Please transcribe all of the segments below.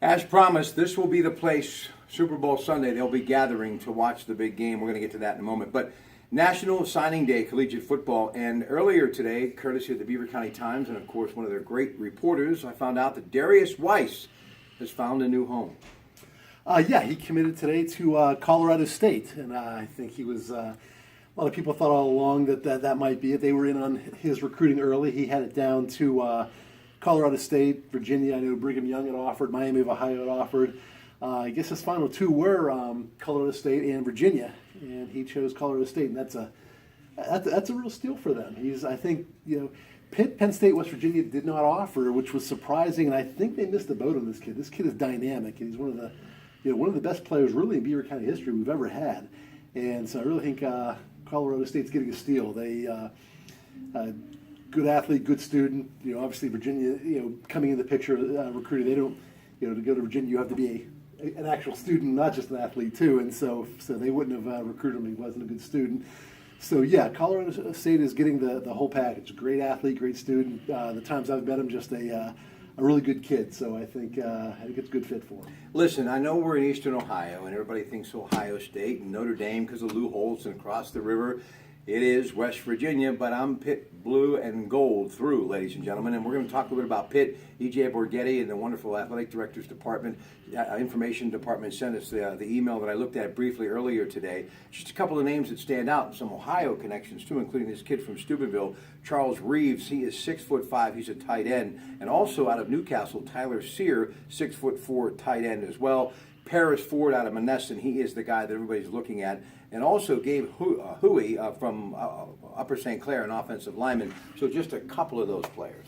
As promised, this will be the place, Super Bowl Sunday, they'll be gathering to watch the big game. We're going to get to that in a moment. But National Signing Day, collegiate football. And earlier today, courtesy of the Beaver County Times and, of course, one of their great reporters, I found out that Darius Weiss has found a new home. He committed today to Colorado State. And I think he was, a lot of people thought all along that might be it. They were in on his recruiting early. He had it down to Colorado State, Virginia. I know Brigham Young had offered, Miami of Ohio had offered. I guess his final two were Colorado State and Virginia, and he chose Colorado State, and that's a real steal for them. I think Pitt, Penn State, West Virginia did not offer, which was surprising, and I think they missed the boat on this kid. This kid is dynamic, and he's one of the best players really in Beaver County history we've ever had, and so I really think Colorado State's getting a steal. They good athlete, good student. Obviously Virginia, coming in the picture, recruiting. They don't, to go to Virginia, you have to be an actual student, not just an athlete too. And so they wouldn't have recruited him if he wasn't a good student. So yeah, Colorado State is getting the whole package. Great athlete, great student. The times I've met him, just a really good kid. So I think it's a good fit for him. Listen, I know we're in Eastern Ohio, and everybody thinks Ohio State and Notre Dame because of Lou Holtz and across the river. It is West Virginia, but I'm Pitt blue and gold through, ladies and gentlemen. And we're going to talk a little bit about Pitt. E.J. Borghetti and the wonderful athletic directors department, information department sent us the email that I looked at briefly earlier today. Just a couple of names that stand out, and some Ohio connections too, including this kid from Steubenville, Charles Reeves. He is 6'5". He's a tight end. And also out of Newcastle, Tyler Sear, 6'4" tight end as well. Paris Ford out of Monessen, he is the guy that everybody's looking at. And also Gabe Huey from Upper St. Clair, an offensive lineman. So just a couple of those players.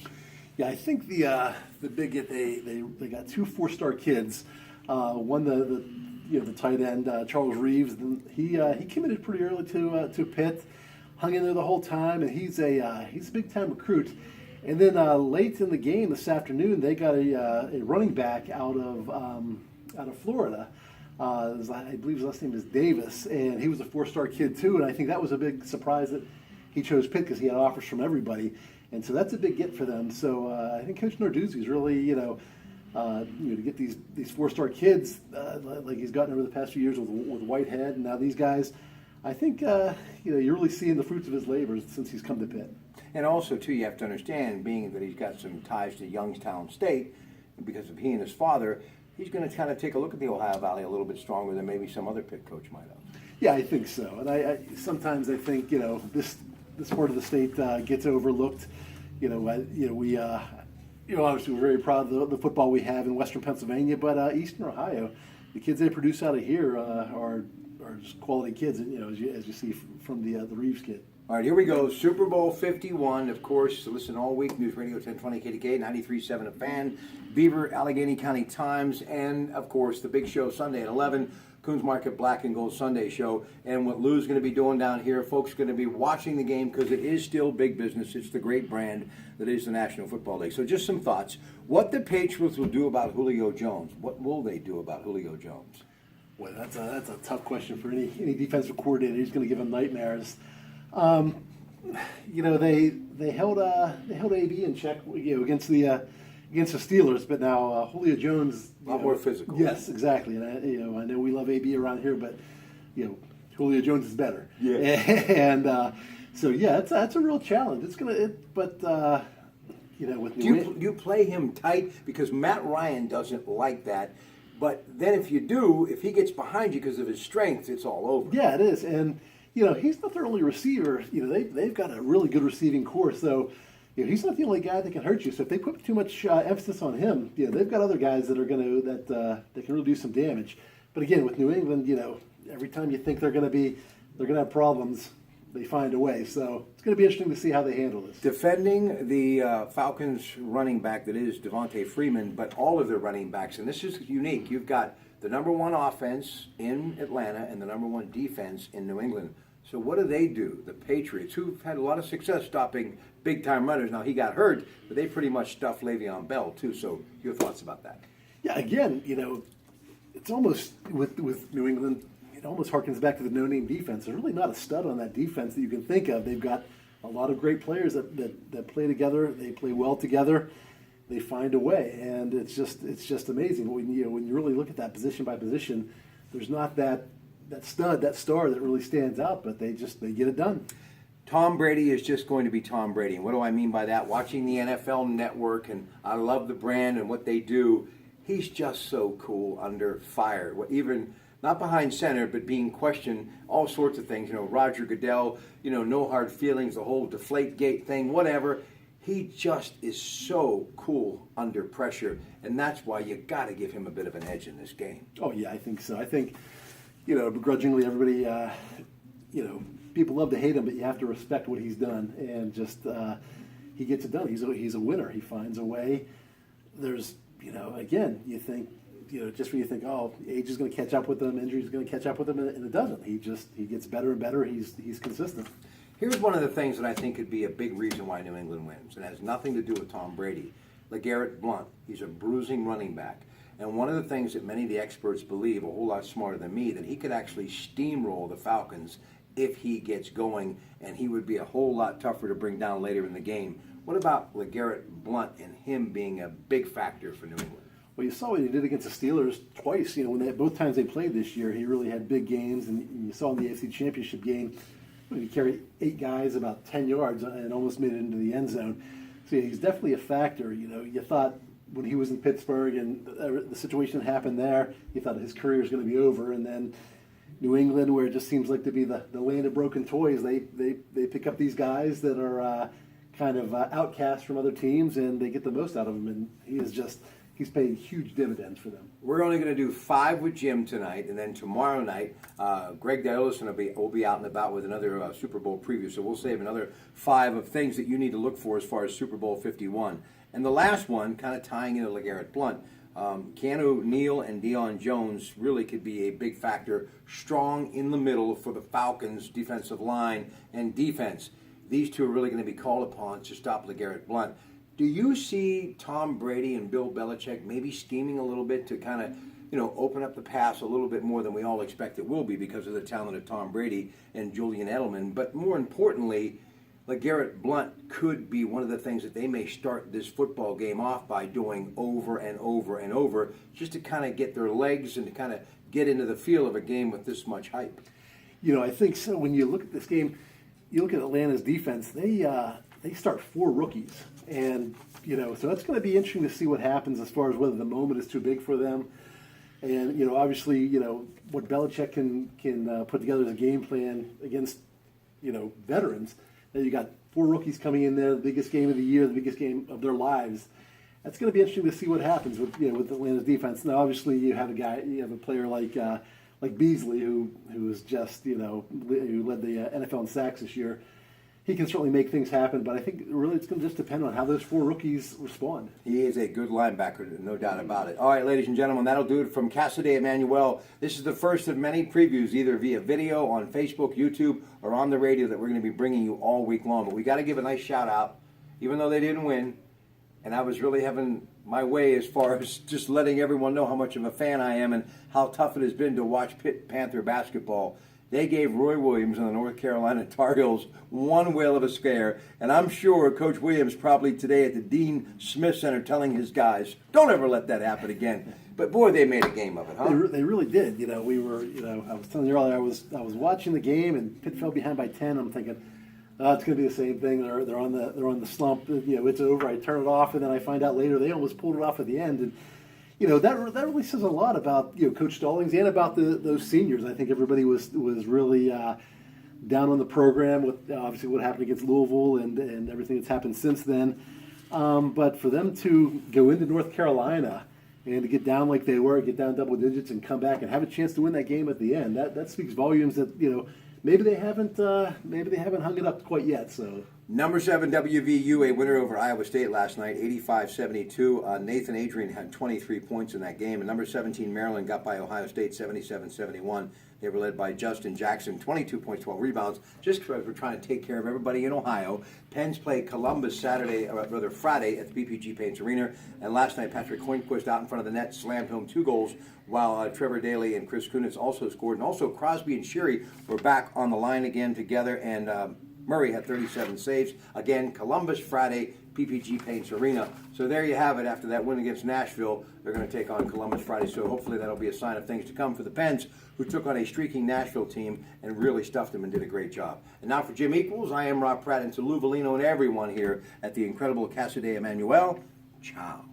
Yeah, I think the big get they got two 4-star kids. One the tight end Charles Reeves. He committed pretty early to Pitt, hung in there the whole time, and he's a big time recruit. And then late in the game this afternoon, they got a running back out of Florida. I believe his last name is Davis, and he was a 4-star kid too. And I think that was a big surprise that he chose Pitt because he had offers from everybody, and so that's a big get for them. So I think Coach Narduzzi's really, to get these 4-star kids like he's gotten over the past few years with Whitehead, and now these guys. I think you're really seeing the fruits of his labor since he's come to Pitt. And also too, you have to understand, being that he's got some ties to Youngstown State, because of he and his father. He's going to kind of take a look at the Ohio Valley a little bit stronger than maybe some other Pitt coach might have. Yeah, I think so. And I sometimes I think this part of the state gets overlooked. We obviously we're very proud of the football we have in Western Pennsylvania, but Eastern Ohio, the kids they produce out of here are just quality kids. As you see from the Reeves kid. All right, here we go. Super Bowl 51, of course. Listen all week. News Radio 1020 KDK, 93.7 A Fan, Beaver, Allegheny County Times, and, of course, the big show Sunday at 11, Coons Market Black and Gold Sunday show. And what Lou's going to be doing down here, folks are going to be watching the game because it is still big business. It's the great brand that is the National Football League. So just some thoughts. What the Patriots will do about Julio Jones. What will they do about Julio Jones? Well, that's a tough question for any defensive coordinator. He's going to give him nightmares. They held AB in check, against the Steelers, but now Julio Jones, a lot more physical. Yes, exactly. And I know we love AB around here, but Julio Jones is better. Yeah. And that's a real challenge. It's gonna, with do you play him tight, because Matt Ryan doesn't like that. But then if he gets behind you because of his strength, it's all over. Yeah, it is. And he's not their only receiver. They've got a really good receiving core. So, he's not the only guy that can hurt you. So if they put too much emphasis on him, they've got other guys that are that can really do some damage. But again, with New England, every time you think they're going to have problems, they find a way. So it's going to be interesting to see how they handle this. Defending the Falcons running back that is Devontae Freeman, but all of their running backs, and this is unique. You've got the number one offense in Atlanta and the number one defense in New England. So what do? The Patriots, who've had a lot of success stopping big-time runners. Now, he got hurt, but they pretty much stuffed Le'Veon Bell, too. So your thoughts about that? Yeah, again, it's almost, with New England, it almost harkens back to the no-name defense. There's really not a stud on that defense that you can think of. They've got a lot of great players that play together. They play well together. they find a way, and it's just amazing. But when you really look at that position by position, there's not that star that really stands out, but they get it done. Tom Brady is just going to be Tom Brady. And what do I mean by that? Watching the NFL Network, and I love the brand and what they do, he's just so cool under fire. Even not behind center, but being questioned, all sorts of things. Roger Goodell, no hard feelings, the whole deflate gate thing, whatever. He just is so cool under pressure, and that's why you got to give him a bit of an edge in this game. Oh yeah, I think so. I think, begrudgingly, everybody, people love to hate him, but you have to respect what he's done, and just he gets it done. He's a winner. He finds a way. There's, again, you think, just when you think, oh, age is going to catch up with him, injury is going to catch up with him, and it doesn't. He gets better and better. He's consistent. Here's one of the things that I think could be a big reason why New England wins. It has nothing to do with Tom Brady. LeGarrette Blount, he's a bruising running back. And one of the things that many of the experts believe, a whole lot smarter than me, that he could actually steamroll the Falcons if he gets going, and he would be a whole lot tougher to bring down later in the game. What about LeGarrette Blount and him being a big factor for New England? Well, you saw what he did against the Steelers twice. When both times they played this year, he really had big games, and you saw in the AFC Championship game, he carried 8 guys about 10 yards and almost made it into the end zone. So yeah, he's definitely a factor. You thought when he was in Pittsburgh and the situation that happened there, you thought his career was going to be over, and then New England, where it just seems like to be the land of broken toys, they pick up these guys that are kind of outcasts from other teams, and they get the most out of them, and he's paid huge dividends for them. We're only going to do 5 with Jim tonight, and then tomorrow night, Greg Diolison will be out and about with another Super Bowl preview, so we'll save another 5 of things that you need to look for as far as Super Bowl 51. And the last one, kind of tying into LeGarrette Blount, Keanu Neal and Deion Jones really could be a big factor, strong in the middle for the Falcons' defensive line and defense. These two are really going to be called upon to stop LeGarrette Blount. Do you see Tom Brady and Bill Belichick maybe scheming a little bit to kind of, open up the pass a little bit more than we all expect it will be because of the talent of Tom Brady and Julian Edelman? But more importantly, LeGarrette Blount could be one of the things that they may start this football game off by doing over and over and over, just to kind of get their legs and to kind of get into the feel of a game with this much hype. I think so. When you look at this game, you look at Atlanta's defense, they start 4 rookies. And, so that's going to be interesting to see what happens as far as whether the moment is too big for them. And, obviously, what Belichick can put together as a game plan against, veterans. Now you got 4 rookies coming in there, the biggest game of the year, the biggest game of their lives. That's going to be interesting to see what happens with Atlanta's defense. Now, obviously, you have a player like Beasley, who is just, who led the NFL in sacks this year. He can certainly make things happen, but I think really it's going to just depend on how those 4 rookies respond. He is a good linebacker, no doubt about it. All right, ladies and gentlemen, that'll do it from Casa de Emmanuel. This is the first of many previews, either via video on Facebook, YouTube, or on the radio that we're going to be bringing you all week long. But we got to give a nice shout out, even though they didn't win, and I was really having my way as far as just letting everyone know how much of a fan I am and how tough it has been to watch Pitt Panther basketball. They gave Roy Williams and the North Carolina Tar Heels one whale of a scare, and I'm sure Coach Williams probably today at the Dean Smith Center telling his guys, don't ever let that happen again. But boy, they made a game of it, huh? They really did. We were, I was telling you earlier, I was watching the game, and Pitt fell behind by 10. I'm thinking, it's going to be the same thing. They're on the slump. It's over. I turn it off, and then I find out later they almost pulled it off at the end. And that really says a lot about Coach Stallings and about those seniors. I think everybody was really down on the program with obviously what happened against Louisville and everything that's happened since then. But for them to go into North Carolina and to get down like they were, get down double digits, and come back and have a chance to win that game at the end, that speaks volumes. That maybe they haven't hung it up quite yet. So. Number 7, WVU, a winner over Iowa State last night, 85-72. Nathan Adrian had 23 points in that game. And number 17, Maryland, got by Ohio State 77-71. They were led by Justin Jackson, 22 points, 12 rebounds. Just because we're trying to take care of everybody in Ohio. Penn's play Columbus Friday at the BPG Paints Arena. And last night, Patrick Hornquist out in front of the net slammed home 2 goals, while Trevor Daley and Chris Kunitz also scored. And also Crosby and Sherry were back on the line again together, and Murray had 37 saves. Again, Columbus Friday, PPG Paints Arena. So there you have it. After that win against Nashville, they're going to take on Columbus Friday. So hopefully that'll be a sign of things to come for the Pens, who took on a streaking Nashville team and really stuffed them and did a great job. And now for Jim Equals, I am Rob Pratte, and to Lou Volino and everyone here at the incredible Casa de Emmanuel, ciao.